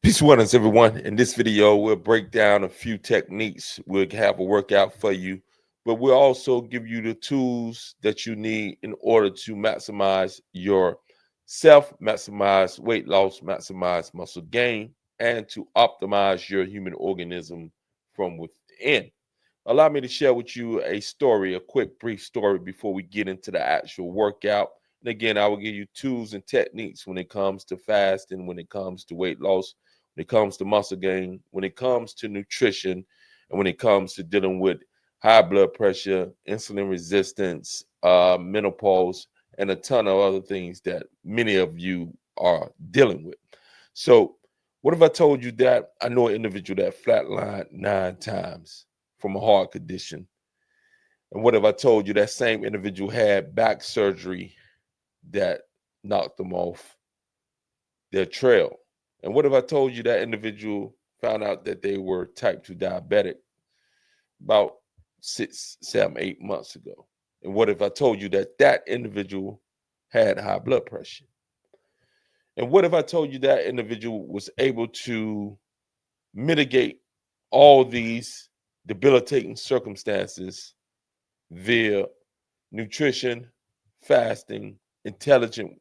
Peace and wellness, everyone. In this video, we'll break down a few techniques. We'll have a workout for you, but we'll also give you the tools that you need in order to maximize your self, maximize weight loss, maximize muscle gain, and to optimize your human organism from within. Allow me to share with you a story, a quick, brief story before we get into the actual workout. And again, I will give you tools and techniques when it comes to fasting, when it comes to weight loss, when it comes to muscle gain, when it comes to nutrition, and when it comes to dealing with high blood pressure, insulin resistance, menopause, and a ton of other things that many of you are dealing with. So, what if I told you that I know an individual that flatlined 9 times from a heart condition? And what if I told you that same individual had back surgery that knocked them off their trail? And what if I told you that individual found out that they were type 2 diabetic about 6, 7, 8 months ago? And what if I told you that that individual had high blood pressure? And what if I told you that individual was able to mitigate all these debilitating circumstances via nutrition, fasting, intelligent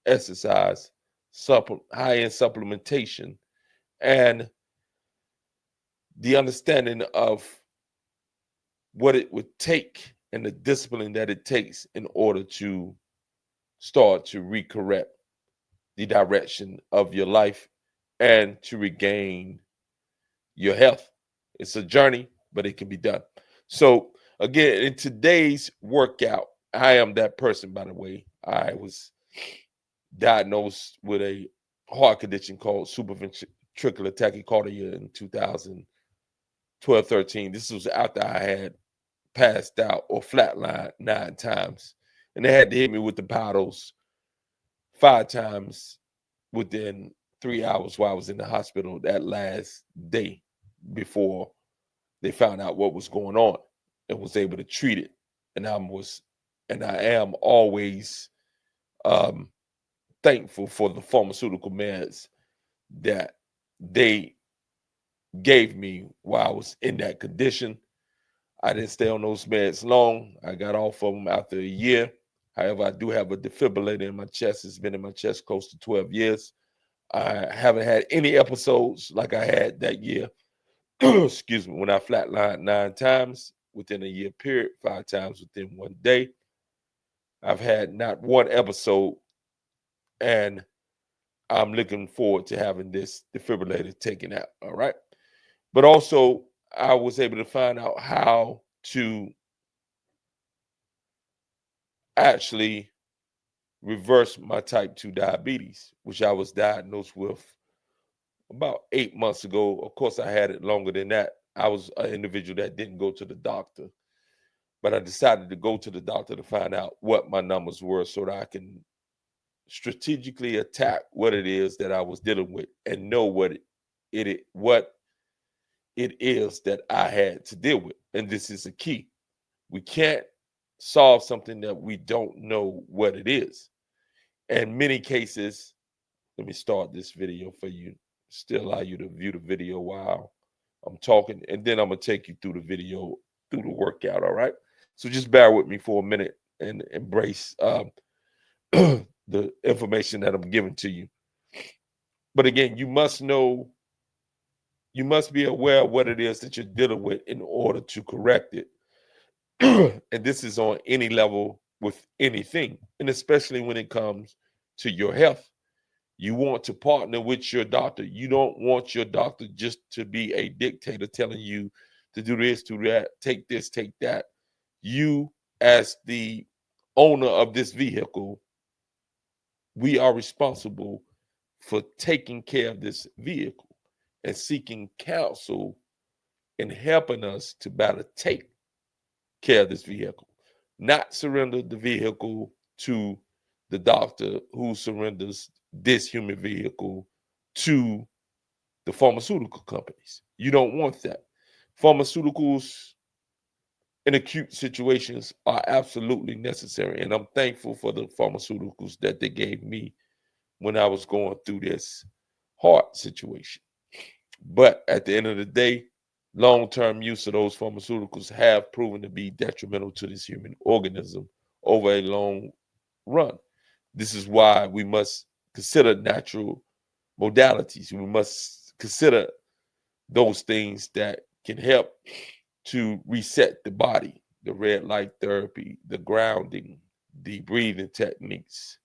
exercise, high-end supplementation, and the understanding of what it would take and the discipline that it takes in order to start to recorrect the direction of your life and to regain your health. It's a journey, but it can be done. So, again, in today's workout, I am that person, by the way. I was diagnosed with a heart condition called supraventricular tachycardia in 2012, 13. This was after I had passed out or flatlined 9 times. And they had to hit me with the paddles 5 times within 3 hours while I was in the hospital that last day before they found out what was going on and was able to treat it. And I am always um, thankful for the pharmaceutical meds that they gave me while I was in that condition. I didn't stay on those meds long. I got off of them after a year. However, I do have a defibrillator in my chest. It's been in my chest close to 12 years. I haven't had any episodes like I had that year. Excuse me, when I flatlined 9 times within a year period, 5 times within one day. I've had not one episode, and I'm looking forward to having this defibrillator taken out. All right. But also, I was able to find out how to actually reverse my type 2 diabetes, which I was diagnosed with about 8 months ago. Of course, I had it longer than that. I was an individual that didn't go to the doctor, but I decided to go to the doctor to find out what my numbers were so that I can strategically attack what it is that I was dealing with and know what it is that I had to deal with. And this is a key. We can't solve something that we don't know what it is. In many cases, let me start this video for you. Still allow you to view the video while I'm talking, and then I'm gonna take you through the video, through the workout. All right. So just bear with me for a minute and embrace the information that I'm giving to you. But again, you must know, you must be aware of what it is that you're dealing with in order to correct it. And this is on any level with anything, and especially when it comes to your health. You want to partner with your doctor. You don't want your doctor just to be a dictator telling you to do this, do that, take this, take that. You, as the owner of this vehicle, we are responsible for taking care of this vehicle and seeking counsel and helping us to better take care of this vehicle, not surrender the vehicle to the doctor who surrenders this human vehicle to the pharmaceutical companies. You don't want that. Pharmaceuticals in acute situations are absolutely necessary, and I'm thankful for the pharmaceuticals that they gave me when I was going through this heart situation. But at the end of the day, long-term use of those pharmaceuticals have proven to be detrimental to this human organism over a long run. This is why we must consider natural modalities. We must consider those things that can help to reset the body, the red light therapy, the grounding, the breathing techniques,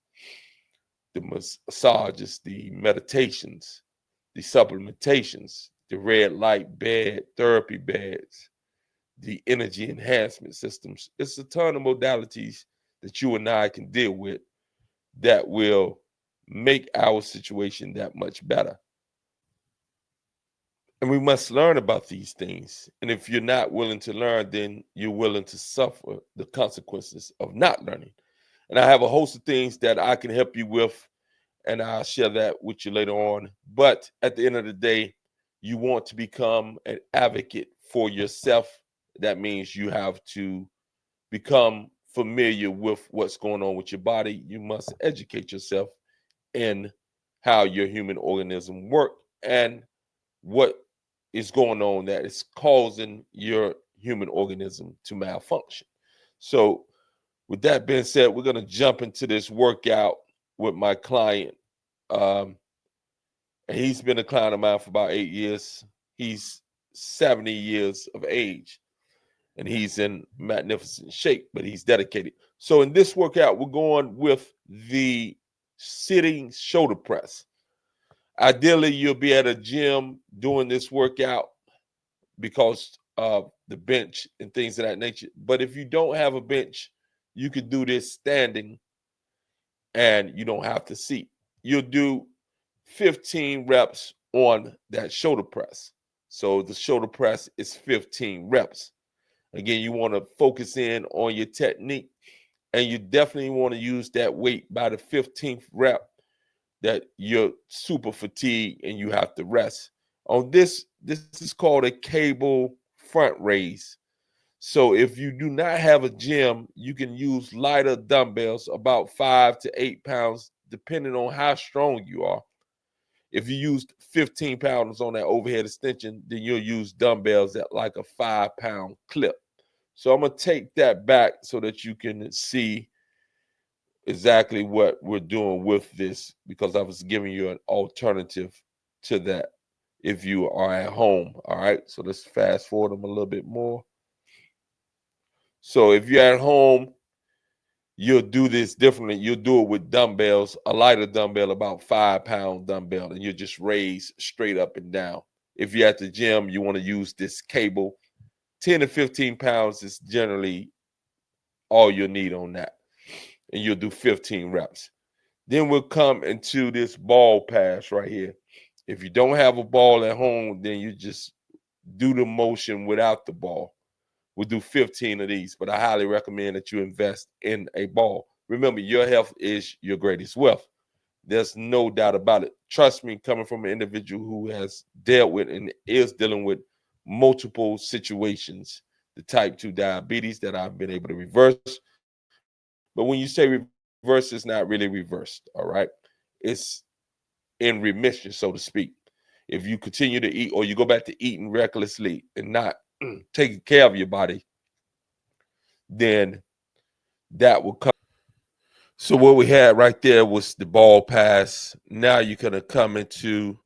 the massages, the meditations, the supplementations, the red light bed, therapy beds, the energy enhancement systems. It's a ton of modalities that you and I can deal with that will make our situation that much better. And we must learn about these things. And if you're not willing to learn, then you're willing to suffer the consequences of not learning. And I have a host of things that I can help you with, and I'll share that with you later on. But at the end of the day, you want to become an advocate for yourself. That means you have to become familiar with what's going on with your body. You must educate yourself in how your human organism work and what is going on that is causing your human organism to malfunction. So, with that being said, we're going to jump into this workout with my client. Um, and he's been a client of mine for about 8 years. He's 70 years of age and he's in magnificent shape, but he's dedicated. So, in this workout, we're going with the sitting shoulder press. Ideally, you'll be at a gym doing this workout because of the bench and things of that nature. But if you don't have a bench, you could do this standing and you don't have to seat. You'll do 15 reps on that shoulder press. So the shoulder press is 15 reps. Again, you want to focus in on your technique and you definitely want to use that weight by the 15th rep that you're super fatigued and you have to rest. On this is called a cable front raise. So if you do not have a gym, you can use lighter dumbbells, about 5 to 8 pounds, depending on how strong you are. If you used 15 pounds on that overhead extension, then you'll use dumbbells at like a 5 pound clip. So I'm gonna take that back so that you can see exactly what we're doing with this because I was giving you an alternative to that if you are at home. All right, so let's fast forward them a little bit more. So if you're at home, you'll do this differently. You'll do it with dumbbells, a lighter dumbbell, about 5 pound dumbbell, and you just raise straight up and down. If you're at the gym, you want to use this cable. 10 to 15 pounds is generally all you'll need on that. And you'll do 15 reps. Then we'll come into this ball pass right here. If you don't have a ball at home, then you just do the motion without the ball. We'll do 15 of these, but I highly recommend that you invest in a ball. Remember, your health is your greatest wealth. There's no doubt about it. Trust me, coming from an individual who has dealt with and is dealing with multiple situations, the type 2 diabetes that I've been able to reverse. But when you say reverse, it's not really reversed, all right? It's in remission, so to speak. If you continue to eat or you go back to eating recklessly and not taking care of your body, then that will come. So what we had right there was the ball pass. Now you're gonna come into,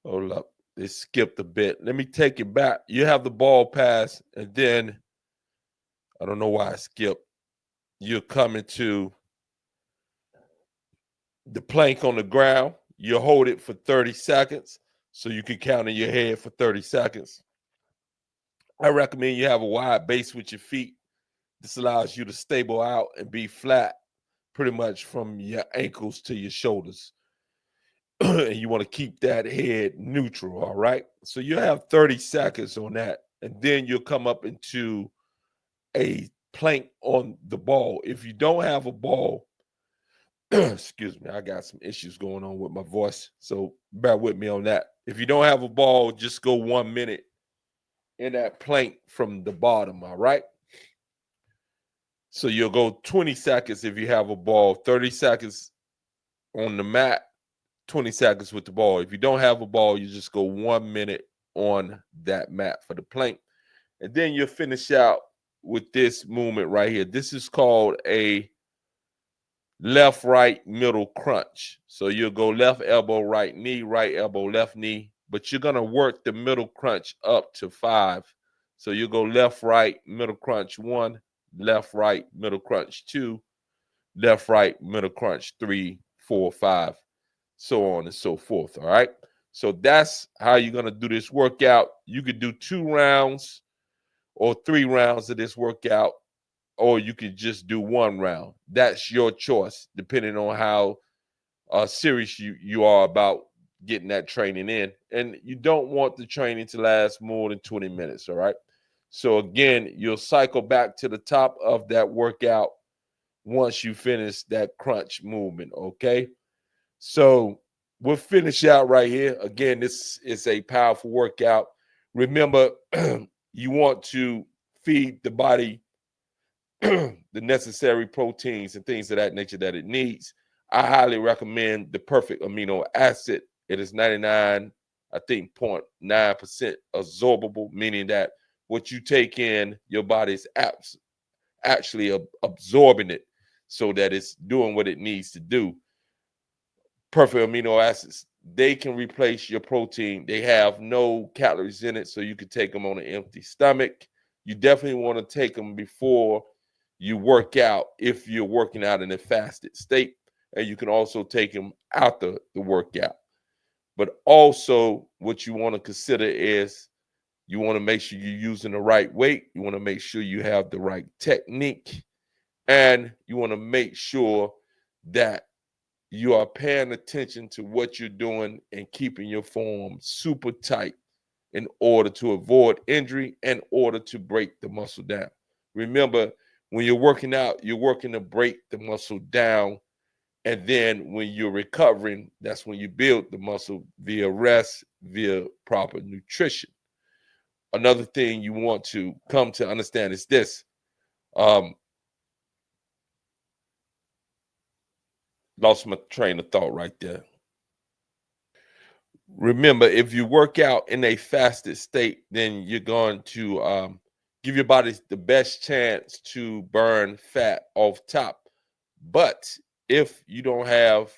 hold up, they skipped a bit. Let me take it back. You have the ball pass, and then I don't know why I skipped. You're coming to the plank on the ground. You hold it for 30 seconds so you can count in your head for 30 seconds. I recommend you have a wide base with your feet. This allows you to stable out and be flat pretty much from your ankles to your shoulders. And you want to keep that head neutral, all right? So you have 30 seconds on that. And then you'll come up into a plank on the ball. If you don't have a ball, excuse me, I got some issues going on with my voice. So bear with me on that. If you don't have a ball, just go 1 minute in that plank from the bottom, all right? So you'll go 20 seconds if you have a ball, 30 seconds on the mat, 20 seconds with the ball. If you don't have a ball, you just go 1 minute on that mat for the plank. And then you'll finish out with this movement right here. This is called a left, right, middle crunch. So you'll go left elbow, right knee, right elbow, left knee, but you're going to work the middle crunch up to 5. So you go left, right, middle crunch 1, left, right, middle crunch 2, left, right, middle crunch 3, 4, 5, so on and so forth. All right. So that's how you're going to do this workout. You could do 2 rounds or 3 rounds of this workout, or you could just do 1 round. That's your choice, depending on how serious you are about getting that training in. And you don't want the training to last more than 20 minutes. All right. So again, you'll cycle back to the top of that workout once you finish that crunch movement. Okay. So we'll finish out right here. Again, this is a powerful workout. Remember, you want to feed the body the necessary proteins and things of that nature that it needs. I highly recommend the perfect amino acid. It is 99, I think, 0.9% absorbable, meaning that what you take in, your body's actually absorbing it so that it's doing what it needs to do. Perfect amino acids, they can replace your protein. They have no calories in it, so you can take them on an empty stomach. You definitely want to take them before you work out if you're working out in a fasted state, and you can also take them after the workout. But also what you want to consider is you want to make sure you're using the right weight. You want to make sure you have the right technique, and you want to make sure that you are paying attention to what you're doing and keeping your form super tight in order to avoid injury, in order to break the muscle down. Remember, when you're working out, you're working to break the muscle down. And then when you're recovering, that's when you build the muscle via rest, via proper nutrition. Another thing you want to come to understand is this. Um, Lost my train of thought right there. Remember, if you work out in a fasted state, then you're going to give your body the best chance to burn fat off top. But if you don't have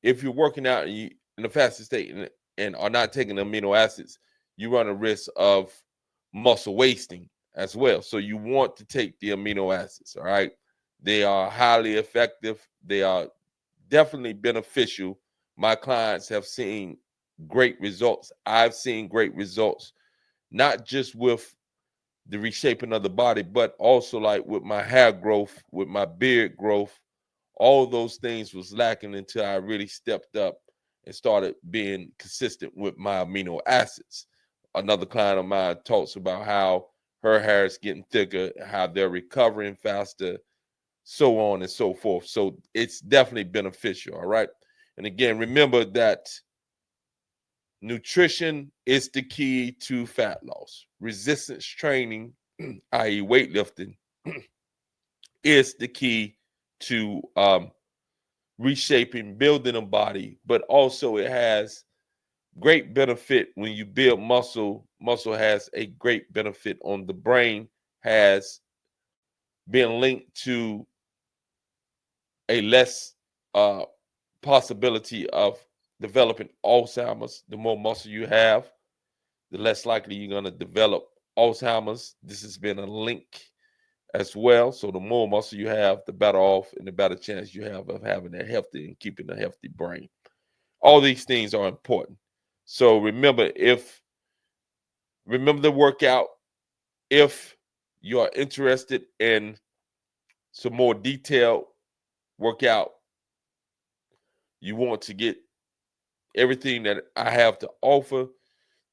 if you're working out and in a fasted state and are not taking amino acids, you run a risk of muscle wasting as well. So you want to take the amino acids. All right. They are highly effective. They are definitely beneficial. My clients have seen great results. I've seen great results, not just with the reshaping of the body, but also like with my hair growth, with my beard growth. All those things was lacking until I really stepped up and started being consistent with my amino acids. Another client of mine talks about how her hair is getting thicker, how they're recovering faster, so on and so forth. So it's definitely beneficial. All right. And again, remember that nutrition is the key to fat loss. Resistance training, i.e., weightlifting, is the key to reshaping, building a body, but also it has great benefit when you build muscle. Muscle has a great benefit on the brain, has been linked to a less uh, possibility of developing Alzheimer's. The more muscle you have, the less likely you're going to develop Alzheimer's. This has been a link as well. So the more muscle you have, the better off and the better chance you have of having a healthy and keeping a healthy brain. All these things are important. So remember the workout. If you are interested in some more detailed workout, you want to get everything that I have to offer,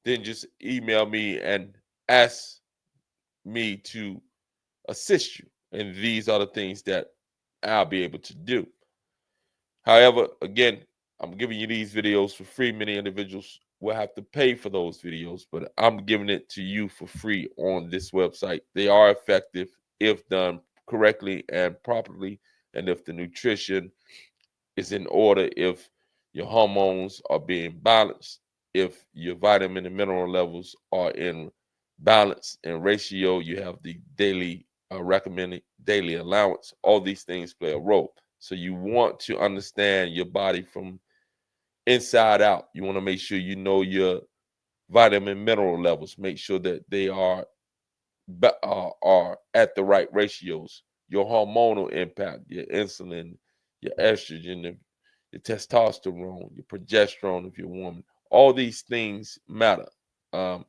then just email me and ask me to assist you. And these are the things that I'll be able to do. However, again, I'm giving you these videos for free. Many individuals will have to pay for those videos, but I'm giving it to you for free on this website. They are effective if done correctly and properly, and if the nutrition is in order, if your hormones are being balanced, if your vitamin and mineral levels are in balance and ratio, you have the daily recommended daily allowance. All these things play a role. So you want to understand your body from inside out. You want to make sure you know your vitamin mineral levels. Make sure that they are at the right ratios. Your hormonal impact, your insulin, your estrogen, your testosterone, your progesterone if you're a woman. All these things matter. Um,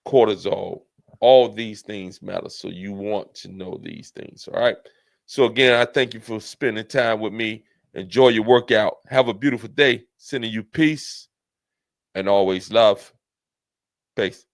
Cortisol, all these things matter. So you want to know these things. All right. So again, I thank you for spending time with me. Enjoy your workout. Have a beautiful day. Sending you peace and always love. Peace.